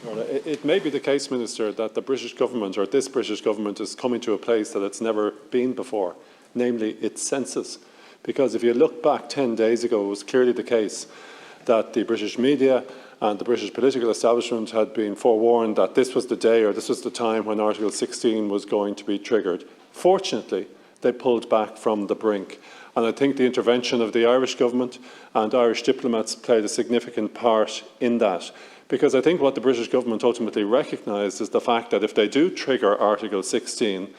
It may be the case, Minister, that the British government, or this British government, is coming to a place that it's never been before, namely its census. Because if you look back 10 days ago, it was clearly the case that the British media and the British political establishment had been forewarned that this was the day or this was the time when Article 16 was going to be triggered. Fortunately, they pulled back from the brink. And I think the intervention of the Irish government and Irish diplomats played a significant part in that. Because I think what the British government ultimately recognised is the fact that if they do trigger Article 16,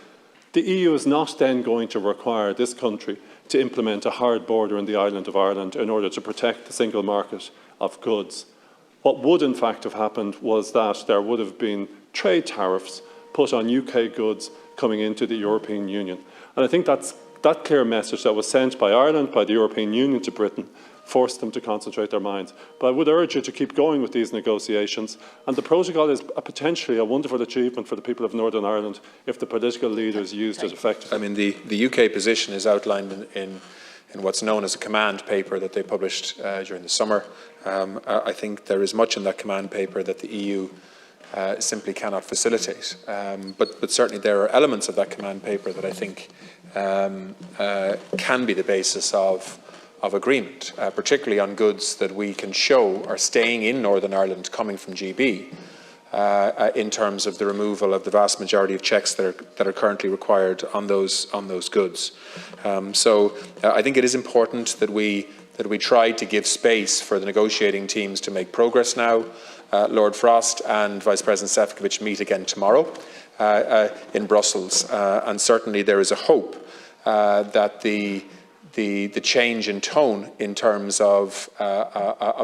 the EU is not then going to require this country to implement a hard border in the island of Ireland in order to protect the single market of goods. What would in fact have happened was that there would have been trade tariffs put on UK goods coming into the European Union. And I think that clear message that was sent by Ireland, by the European Union to Britain, forced them to concentrate their minds. But I would urge you to keep going with these negotiations. And the protocol is potentially a wonderful achievement for the people of Northern Ireland if the political leaders used it effectively. I mean, the UK position is outlined in what's known as a command paper that they published during the summer. I think there is much in that command paper that the EU simply cannot facilitate. But certainly there are elements of that command paper that I think can be the basis of agreement, particularly on goods that we can show are staying in Northern Ireland coming from GB, in terms of the removal of the vast majority of checks that are currently required on those goods. So I think it is important that we try to give space for the negotiating teams to make progress now. Lord Frost and Vice President Šefčovič meet again tomorrow in Brussels, and certainly there is a hope that the change in tone in terms of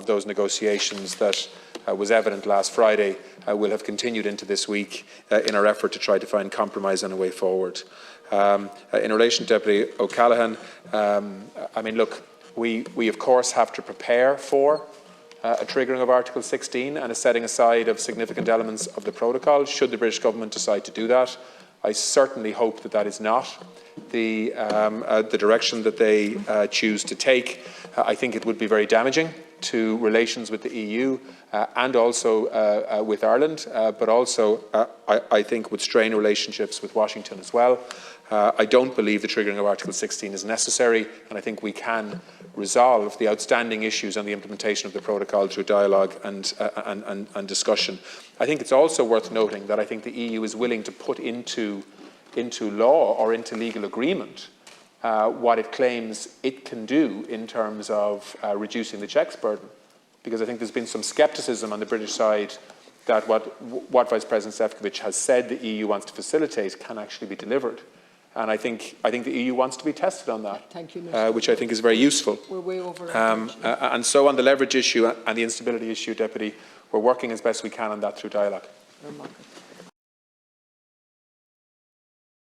those negotiations that was evident last Friday will have continued into this week in our effort to try to find compromise and a way forward. In relation to Deputy O'Callaghan, I mean, look, we of course have to prepare for a triggering of Article 16 and a setting aside of significant elements of the protocol, should the British government decide to do that. I certainly hope that that is not the direction that they choose to take. I think it would be very damaging to relations with the EU and also with Ireland, but also I think would strain relationships with Washington as well. I don't believe the triggering of Article 16 is necessary, and I think we can resolve the outstanding issues on the implementation of the protocol through dialogue and discussion. I think it's also worth noting that I think the EU is willing to put into law or into legal agreement what it claims it can do in terms of reducing the checks burden. Because I think there's been some scepticism on the British side that what Vice President Šefčovič has said the EU wants to facilitate can actually be delivered. And I think the EU wants to be tested on that, Thank you, which I think is very useful. We're way over. And so on the leverage issue and the instability issue, Deputy, we're working as best we can on that through dialogue.